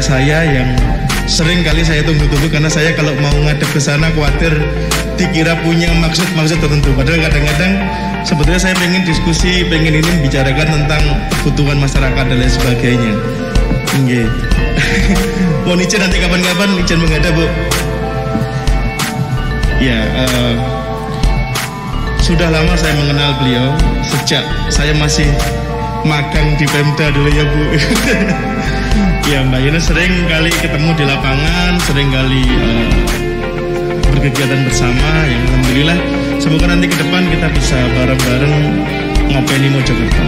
saya yang sering kali saya tunggu-tunggu, karena saya kalau mau ngadep ke sana khawatir dikira punya maksud-maksud tertentu. Padahal kadang-kadang sebetulnya saya pengen diskusi, pengen ini bicarakan tentang kebutuhan masyarakat dan lain sebagainya. Oke. Mohon izin nanti kapan-kapan izin menghadap, Bu. Ya, sudah lama saya mengenal beliau, sejak saya masih magang di Pemda dulu ya, Bu. Ya, Mbak Ina sering kali ketemu di lapangan, sering kali berkegiatan bersama. Yang alhamdulillah semoga nanti ke depan kita bisa bareng-bareng ngopeni Mojokerto.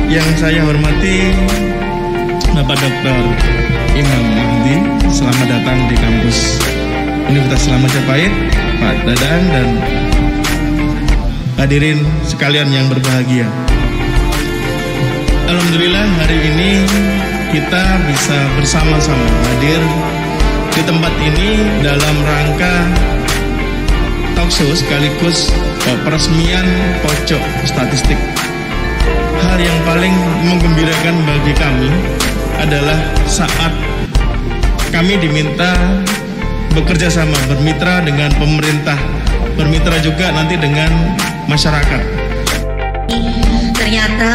Yang saya hormati Bapak Dr. Imam Mahdi, selamat datang di kampus Universitas Islam Majapahit, Pak Dadang dan hadirin sekalian yang berbahagia. Alhamdulillah hari ini kita bisa bersama-sama hadir di tempat ini dalam rangka talkshow sekaligus peresmian pojok statistik. Hal yang paling menggembirakan bagi kami adalah saat kami diminta bekerja sama, bermitra dengan pemerintah, bermitra juga nanti dengan masyarakat. Ternyata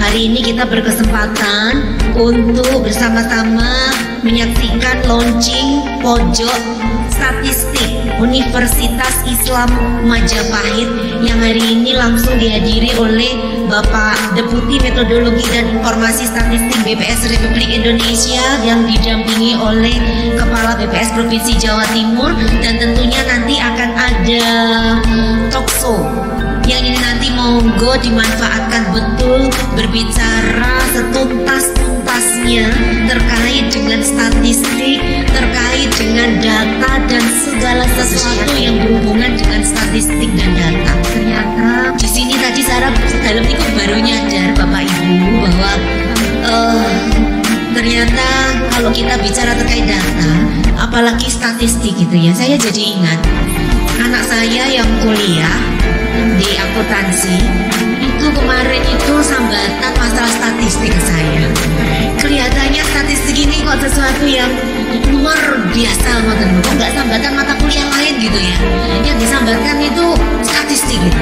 hari ini kita berkesempatan untuk bersama-sama menyaksikan launching pojok statistik Universitas Islam Majapahit yang hari ini langsung dihadiri oleh Bapak Deputi Metodologi dan Informasi Statistik BPS Republik Indonesia yang didampingi oleh Kepala BPS Provinsi Jawa Timur, dan tentunya nanti akan ada talkshow yang ini nanti monggo dimanfaatkan betul, berbicara setuntas-tuntasnya terkait dengan statistik, terkait dengan data dan segala sesuatu yang berhubungan dengan statistik dan data. Ternyata di sini tadi Sarah dalam itu baru nyadar Bapak Ibu bahwa ternyata kalau kita bicara terkait data, apalagi statistik gitu ya, saya jadi ingat anak saya yang kuliah di akuntansi itu kemarin itu sambatan masalah statistik saya. Kelihatannya statistik ini kok sesuatu yang luar biasa, kok nggak sambatan mata kuliah lain gitu ya. Yang disambatkan itu statistik gitu.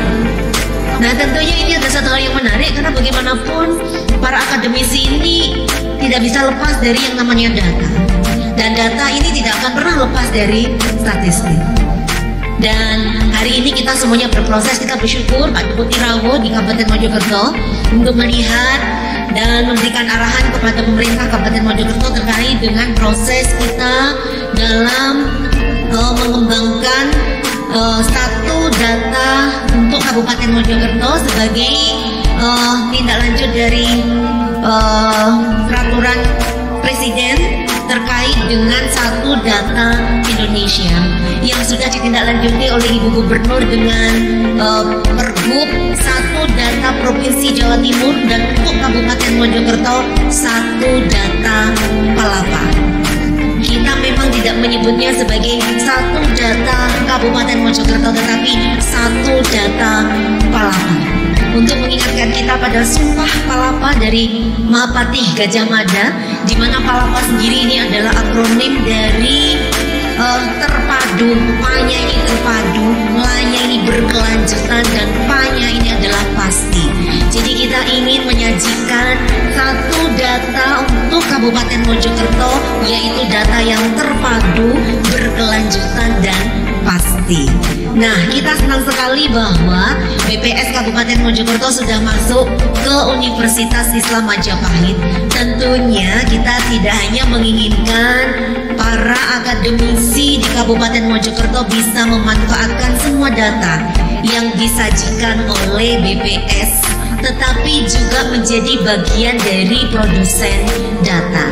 Nah tentunya ini ada satu hal yang menarik, karena bagaimanapun para akademisi ini tidak bisa lepas dari yang namanya data, dan data ini tidak akan pernah lepas dari statistik. Dan hari ini kita semuanya berproses, kita bersyukur Pak Deputi Rawo di Kabupaten Mojokerto untuk melihat dan memberikan arahan kepada pemerintah Kabupaten Mojokerto terkait dengan proses kita dalam mengembangkan satu data untuk Kabupaten Mojokerto sebagai tindak lanjut dari peraturan Presiden terkait dengan satu data Indonesia yang sudah ditindaklanjuti oleh Ibu Gubernur dengan Pergub satu data Provinsi Jawa Timur, dan untuk Kabupaten Mojokerto satu data Palapa. Kita memang tidak menyebutnya sebagai satu data Kabupaten Mojokerto, tetapi satu data Palapa, untuk mengingatkan kita pada Sumpah Palapa dari Mahapatih Gajah Mada, di mana Palapa sendiri ini adalah akronim dari terpadu, panya ini terpadu, lanya ini berkelanjutan, dan panya ini adalah pasti. Jadi kita ingin menyajikan satu data untuk Kabupaten Mojokerto, yaitu data yang terpadu, berkelanjutan, dan pasti. Nah, kita senang sekali bahwa BPS Kabupaten Mojokerto sudah masuk ke Universitas Islam Majapahit. Tentunya kita tidak hanya menginginkan para akademisi di Kabupaten Mojokerto bisa memanfaatkan semua data yang disajikan oleh BPS, tetapi juga menjadi bagian dari produsen data.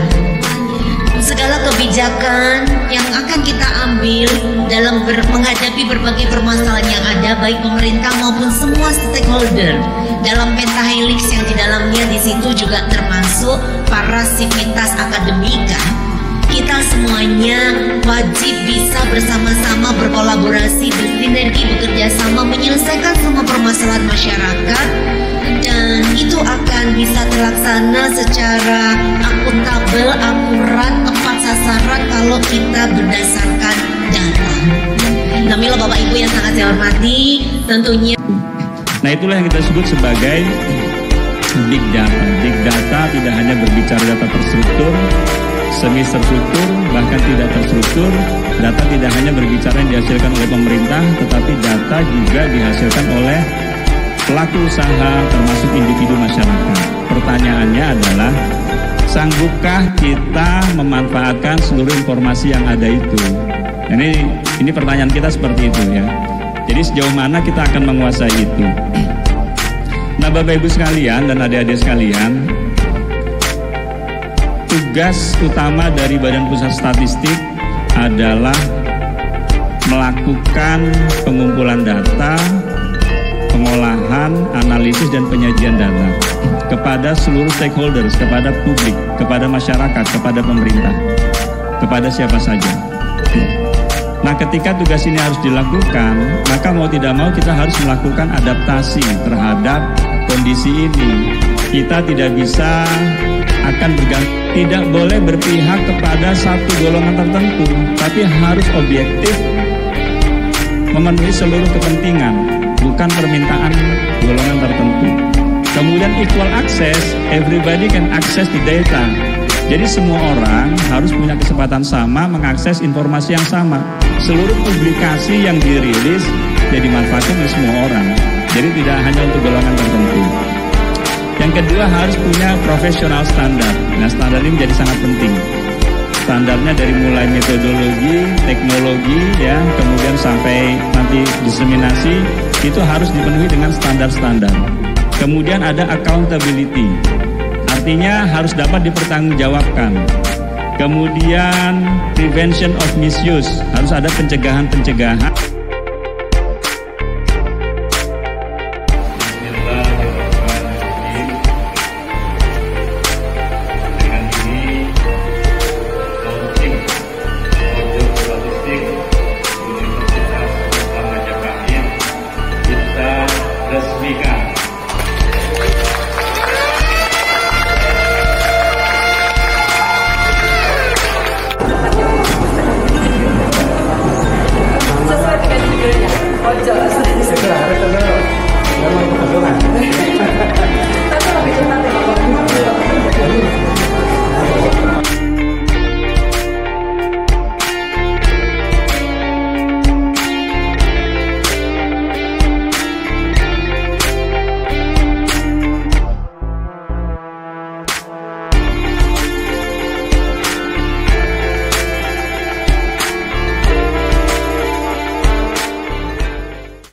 Segala kebijakan yang akan kita ambil dalam menghadapi berbagai permasalahan yang ada, baik pemerintah maupun semua stakeholder dalam pentahelix yang di dalamnya di situ juga termasuk para sivitas akademika. Kita semuanya wajib bisa bersama-sama berkolaborasi, bersinergi, bekerja sama menyelesaikan semua permasalahan masyarakat, dan itu akan bisa terlaksana secara akuntabel kredibel, akurat, tepat sasaran kalau kita berdasarkan data. Nah, mila Bapak Ibu yang sangat saya hormati, tentunya. Nah, itulah yang kita sebut sebagai big data. Big data tidak hanya berbicara data terstruktur, semi terstruktur, bahkan tidak terstruktur. Data tidak hanya berbicara yang dihasilkan oleh pemerintah, tetapi data juga dihasilkan oleh pelaku usaha termasuk individu masyarakat. Pertanyaannya adalah, sanggupkah kita memanfaatkan seluruh informasi yang ada itu? Ini pertanyaan kita seperti itu ya. Jadi sejauh mana kita akan menguasai itu? Nah, Bapak Ibu sekalian dan adik-adik sekalian, tugas utama dari Badan Pusat Statistik adalah melakukan pengumpulan data, pengolahan, analisis, dan penyajian data kepada seluruh stakeholders, kepada publik, kepada masyarakat, kepada pemerintah, kepada siapa saja. Nah, ketika tugas ini harus dilakukan, maka mau tidak mau kita harus melakukan adaptasi terhadap kondisi ini. Kita tidak bisa akan bergantung, tidak boleh berpihak kepada satu golongan tertentu, tapi harus objektif, memenuhi seluruh kepentingan, bukan permintaan golongan tertentu. Kemudian equal access, everybody can access the data. Jadi semua orang harus punya kesempatan sama mengakses informasi yang sama. Seluruh publikasi yang dirilis jadi manfaatnya oleh semua orang. Jadi tidak hanya untuk golongan tertentu. Yang kedua, harus punya profesional standar. Nah, standar ini menjadi sangat penting. Standarnya dari mulai metodologi, teknologi, ya, kemudian sampai nanti diseminasi, itu harus dipenuhi dengan standar-standar. Kemudian ada accountability. Artinya harus dapat dipertanggungjawabkan. Kemudian prevention of misuse, harus ada pencegahan-pencegahan.